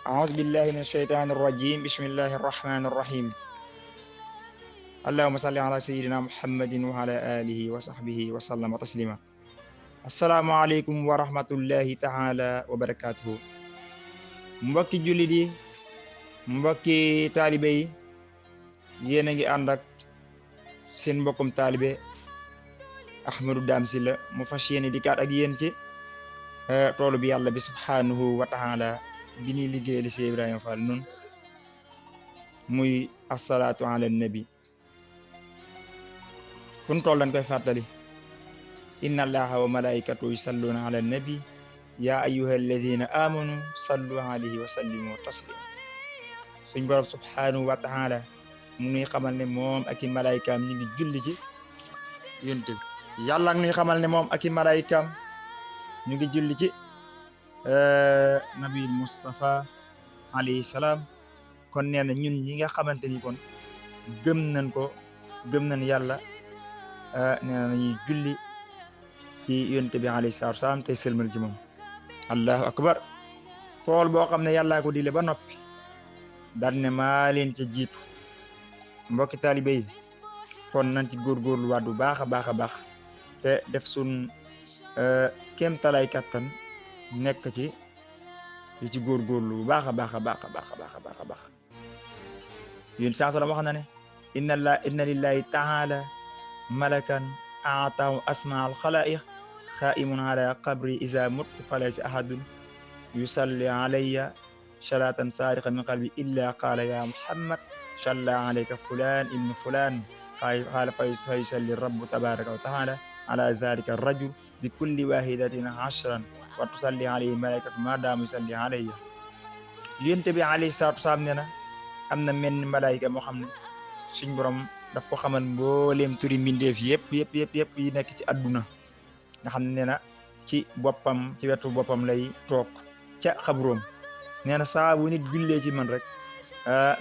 أعوذ بالله من الشيطان الرجيم بسم الله الرحمن الرحيم اللهم صل على سيدنا محمد وعلى آله وصحبه وسلم تسليما السلام عليكم ورحمة الله تعالى وبركاته mbokki jullit yi mbokki taalibe yi yéen a ngi ànd ak seen mbokkum taalibe Ahmadou Dame Sylla mu fas yéene di kaat ak yéen ci toolu bi yàlla bi subhanahu wa taala bi ñuy liggéeyal si Ibrahima Fall nun muy asalaatu ala nabi kun toll dañ koy fàttali inna allaha wa malaikatu yusalluna ala nabi ya ayyuha alladina amanu sallu alayhi wa sallimu taslima suñ borom subhanahu wa taala mu nuy xamal ne moom ak i malaayikaam ñi ngi julli ci yonent bi yàlla ak nuy xamal ne moom ak i malaayikaam ñu ngi julli ci nabil Mustafa alayhi salaam kon nee na ñun ñi nga xamante ni kon gëm nañ ko gëm nañ yàlla nee na nañuy julli ci yonent bi alayhi salaatu salaam tey sëlmal ci moom allahu akbar tool boo xam ne yàllaa ko dile ba noppi daan ne maa leen ca jiitu mbokki taalibe yi kon nañ ci góorgóorlu waat bu baax a baax a baax te def sun kéemtalaay kattan nekk ci li ci góorgóorlu bu baax a baax a baax a baax a baax a baax a baax yéen sansala wax na ne inna lillahi taala malakan aataahu asma al xalaiq xaimun ala qabri iza muttu falaysa ahadun yusalli alayya salatan saariqa min qalbi illa qaala ya muhammad salla alayka fulan ibnu fulan qaala fa yusalli rabbu tabaraka wa taala ala zalika arrajul bi kulli wahidatin ashran wa tusalli alayhi malaikatu ma daamu yusalli alayya yonent bi alayhi salaatu wasalaam nee na am na menn malaayika moo xam ne suñ borom daf ko xamal mbooleem turi mbindeef yëpp yi nekk ci àdduna nga xam ne nee na ci boppam ci wetu boppam lay toog ca xabroom nee na saa bu nit jullee ci man rek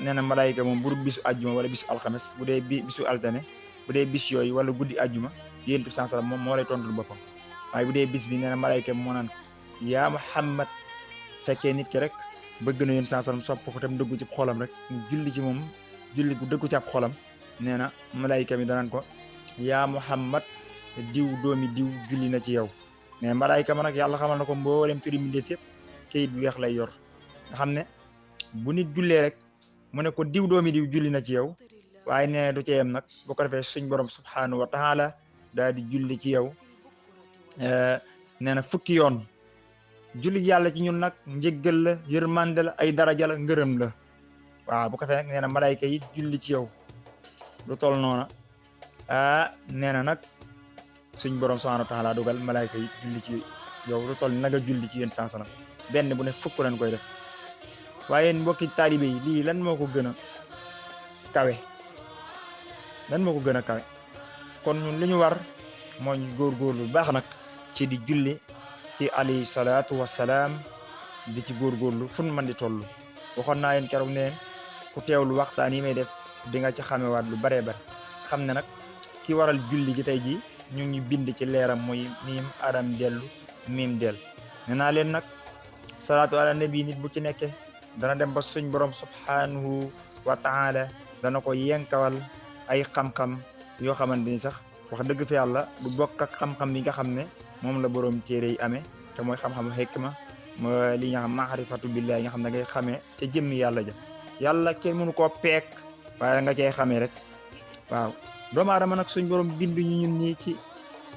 nee na malaayika moom bu dul bisu àjjuma wala bisu alxames bu dee bisu altane bu dee bis yooyu wala guddi àjjuma yonent bi sallallahu alayhi wasallam moom moo lay tontul boppam waaye bu dee bis bi nee na malaayika moo naan yaa Muhammad fekkee nit ki rek bëgg na yéen sallallahu alayhi wasallam sopp ko tam dëggu ci xolam rek julli ci moom julli bu dëggu ci ab xolam nee na malaayika mi danaan ko yaa Muhammad diw doomi diw julli na ci yow mais malaayika ma nag yàlla xamal na ko mboolem turi mbindeef yëpp kayit bu weex lay yor nga xam ne bu nit jullee rek mu ne ko diw doomi diw julli na ci yow waaye nee du ci yem nag bu ko defee suñ borom subhanahu wa taala daal di julli ci yow nee na fukki yoon julli yàlla ci ñun nag njëggal la yërmande la ay daraja la ngërëm la waaw bu ko fee nag nee na malaayika yi julli ci yow lu toll noona nee na nag suñ borom subhanahu wa taala dogal malaayika yi julli ci yow lu toll na nga julli ci yéen sansalam benn bu ne fukk lañ koy def waaye mbokki taalibe yi lii lan moo ko gën a kawe lan moo ko gën a kawe kon ñun li ñu war moo ñu góorgóorlu bu baax nag ci di julli ci alayhi salaatu wassalaam di ci góorgóorlu fu man di toll waxoon naa leen keroog ne ku teewlu waxtaan yi may def di nga ci xamewaat lu baree bare xam ne nag ki waral julli gi tey ji ñu ngi bind ci leeram mooy miim adam dellu miim del nee naa leen nag salaatu ala nabi nit bu ci nekkee dana dem ba suñ borom subhanahu wa taala dana ko yenkawal ay xam-xam yoo xamante ni sax wax dëgg fi yàlla du bokk ak xam-xam bi nga xam ne moom la borom téere yi amee te mooy xam-xamu hikma mooy li nga xam maarifatu billahi nga xam ne ngay xamee ca jëmmi yàlla ja yàlla kenn mënu koo peek waaye nga cay xamee rek waaw doomu aadama nag suñ borom bindu ñu ñun ñii ci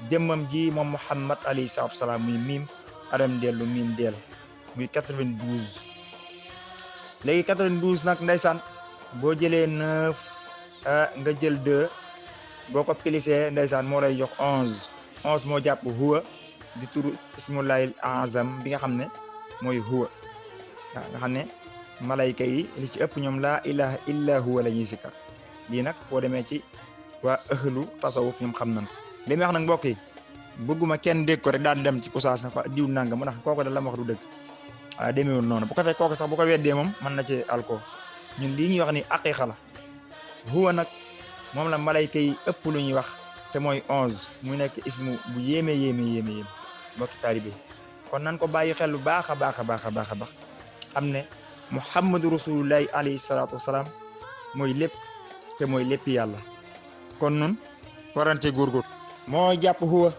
jëmmam ji moom Muhammad alayhi salaatu wasalaam muy miim adam dellu miim del muy 92 léegi 92 nag ndeysaan boo jëlee 9 nga jël 2 boo ko pilisee ndeysaan moo lay jox 11 moo jàpp huwa di turu ismullahil azam bi nga xam ne mooy huwa waaw nga xam ne malayka yi li ci ëpp ñoom laa ilaha illa huwa la ñuy sikkar lii nag boo demee ci waa ëhlu tasawuf ñoom xam nañ li may wax nag mbokk yi bëgguma kenn dégg ko rek daal dem ci pusaas na fa diw nanga mu ndax kooku da la ma wax du dëgg waaw demeewul noonu bu ko fekk kooku sax bu ko weddee moom mën na ci alko ñun lii ñuy wax ni aqiqa la huwa nag moom la malayka yi ëpp lu ñuy wax te mooy 11 mu nekk ismu bu yéeme mbokki taalibe kon nan ko bàyyi xel lu baax a baax a baax a baax a baax xam ne muhammadu rasulullahi alayhi salaatu wasalaam mooy lépp te mooy lépp yàlla. kon nun warante góorgóor moo jàpp huwa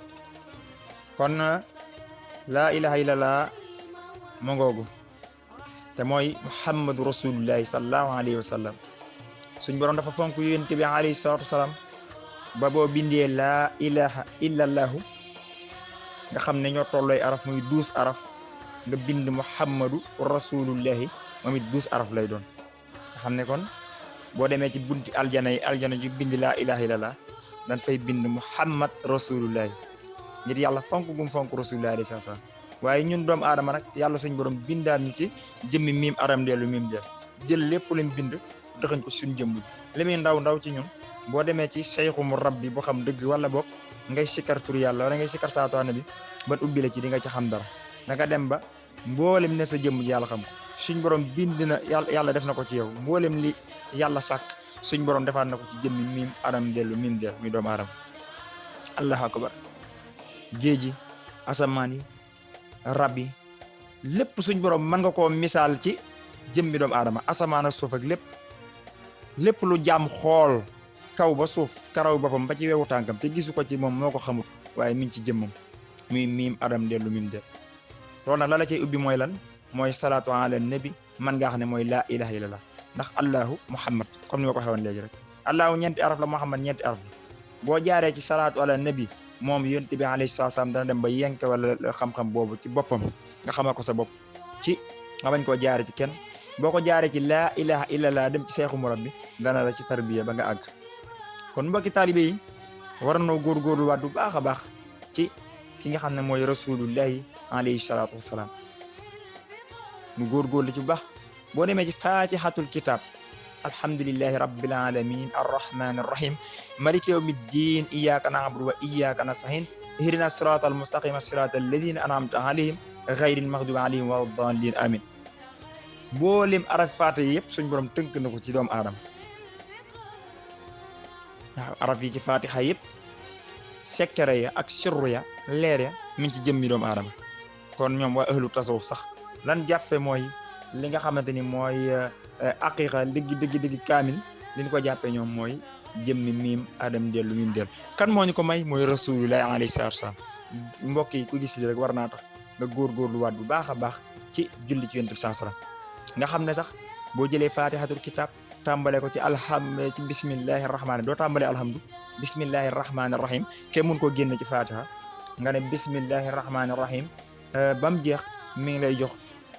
kon laa ilaha illallah moo ngoogu te mooy muhammadu rasulullahi sallallahu alayhi wa sallam. suñ borom dafa fonk yonent bi alayhi salaatu wasalaam ba boo bindee laa ilaha illallahu nga xam ne ñoo tollooy araf muy 12 araf nga bind muhammadu rasulullahi moom it 12 araf lay doon nga xam ne kon boo demee ci bunti aljana yi aljana ju bind laa ilaha illallah dañ fay bind muhammad rasulullahi ngir yàlla fonk gum fonk rasulullahi alayhi salaatu wasalaam. waaye ñun doomu aadama nag yàlla suñ borom bindaan ñu ci jëmmi miim aram dellu miim del jël lépp lim bind dëxañ ko suñ jëmm ji li muy ndaw ndaw ci ñun boo demee ci sayxu mu rabbi boo xam dëgg wala boog ngay sikkar tur yàlla wala ngay sikkar salaatu ala nabi ban ubbi la ci di nga ci xam dara da nga dem ba mboolem ne sa jëmm ji yàlla xam ko suñ borom bind na yàlla def na ko ci yow mboolem li yàlla sàkk suñ borom defaat na ko ci jëmmi miim aram dellu miim del muy doomu aadama. allahu akbar géej gi asamaan yi rab yi lépp suñ borom mën nga koo misaal ci jëmmi doomu aadama asamaan ak suuf ak lépp lu jaam xool kaw ba suuf karaw boppam ba ci wewu tànkam te gisu ko ci moom moo ko xamut waaye mi ngi ci jëmmam muy miim adam dellu miim del loolu nag la la cay ubbi mooy lan mooy salaatu ala nabi man nga xam ne mooy laa ilaha illallah ndax allahu muhammad comme ni ma ko xewoon léegi rek allahu ñeenti araf la muhammad ñeenti araf la boo jaaree ci salaatu ala nabi moom yonent bi alayhi salaam dana dem ba yenk wala xam-xam boobu ci boppam nga xamal ko sa bopp ci nga bañ koo jaare ci kenn boo ko jaaree ci laa ilaha illallah dem ci seexu murabbi dana la ci tarbiya ba nga àgg. kon mbokki taalibe yi war nañoo góorgóorluwaat bu baax a baax ci ki nga xam ne mooy rasulullahi alayhi salaatu wasalaam ñu góorgóorlu ci bu baax boo demee ci fatihatul kitab alhamdulillahi rabbil alamin arrahmani arrahim maliki yawmi ddin iyyaka na'budu wa iyyaka nasta'in ihdina siratal mustaqima siratal ladina an'amta alayhim ghayril maghdubi alayhim waladdallin amin mboolem araf faate yëpp suñ borom tënk na ko ci doomu aadama waaw araf yi ci fatiha yëpp sekkere ya ak sirru ya leer ya mi ngi ci jëmmi doomu aadama kon ñoom waa ahlu tasawuf sax lan jàppe mooy li nga xamante ni mooy aqiqa dëgg kaamil li ñu ko jàppee ñoom mooy jëmmi miim adam dellu miim dellu kan moo ñu ko may mooy rasulullahi alayhi salaatu wasalaam mbokk yi ku gis li rek war naa tax nga góorgóorluwaat bu baax a baax ci julli ci yonent bi sallallahu alayhi wasallam nga xam ne sax boo jëlee fatihatul kitab tàmbale ko ci ci bismillahi rahmaani doo tàmbale alhamdu bismillahi rahmaani rahim kenn mun koo génne ci fatiha nga ne bismillahi rahmaani rahim ba mu jeex mi ngi lay jox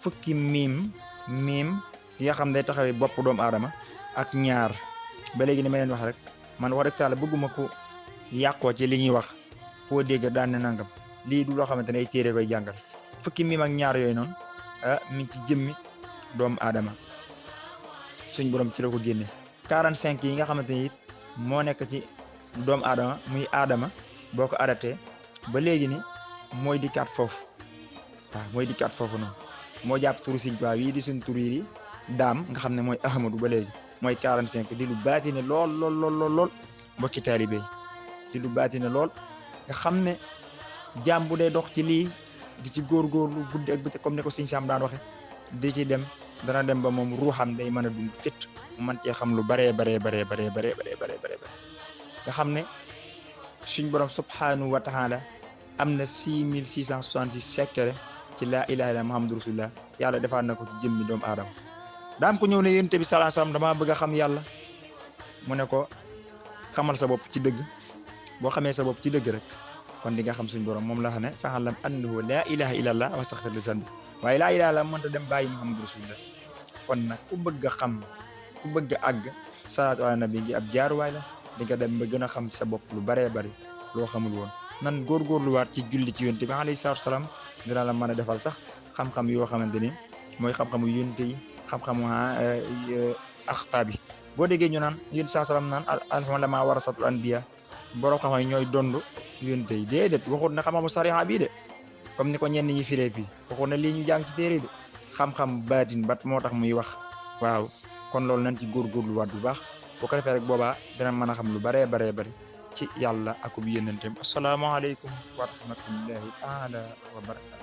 fukki miim yi nga xam day taxawee bopp doomu aadama ak ñaar ba léegi ni ma leen wax rek man wax rek fa la bëgguma ko yàqoo ci li ñuy wax foo dégg daan ne nangam lii du loo xamante ne ay téere koy jàngal fukki miim ak ñaar yooyu noonu mi ngi ci jëmmi doomu aadama suñ borom ci la ko génne 45 yi nga xamante ni it moo nekk ci doomu aadama muy aadama boo ko arrêté ba léegi ni mooy dikkaat foofu waaw mooy dikkaat foofu noonu moo jàpp turu Sëñ Tuubaa yi di suñ tur yi daam nga xam ne mooy ahmadu ba léegi mooy 45 di lu baatine lool mbokki taalibe yi di lu baatine lool nga xam ne jaam bu dee dox ci lii di ci góorgóorlu guddi ak bëccëg comme ni ko Sëñ Sam daan waxe di ci dem dana dem ba moom ruuxam day mën a dund fit mu mën cee xam lu baree nga xam ne suñ borom subhanahu wa taala am na 6666 secret ci laa ilaha illallah muhammadu rasulullah yàlla defaat na ko ci jëmmi doomu aadama daam ko ñëw ne yonent bi sallallahu alayhi wasallam damaa bëgg a xam yàlla mu ne ko xamal sa bopp ci dëgg boo xamee sa bopp ci dëgg rek kon di nga xam suñ borom moom la xam ne fa'lam annahu laa ilaha illallah wastaghfir li zanbi waaye laa ilaha illallah mënta dem bàyyi muhammadu rasulullah kon nag ku bëgg a xam ku bëgg a àgg salaatu ala nabi ngi ab jaaruwaay la di nga dem ba gën a xam sa bopp lu baree bari loo xamul woon nan góorgóorluwaat ci julli ci yonent bi alayhi salaatu wasalaam dina la mën a defal sax xam-xam yoo xamante ni mooy xam-xamu yonent yi xam-xamu axtaa bi boo déggee ñu naan yonent saa salaam naan al ulamaa warasatul anbiya borom xam-xam yi ñooy dond yonent yi déedéet waxut na xam-xamu sariya bii de comme ni ko ñenn ñi firee fii waxut na lii ñu jàng ci téere de xam-xam baatin bat moo tax muy wax waaw kon loolu nañ ci góorgóorluwaat bu baax boo ko defee rek boobaa dina mën a xam lu baree bari ci yàlla akub yónenteem asalaamaaleykum wa rahmatullahi taala wa barakatu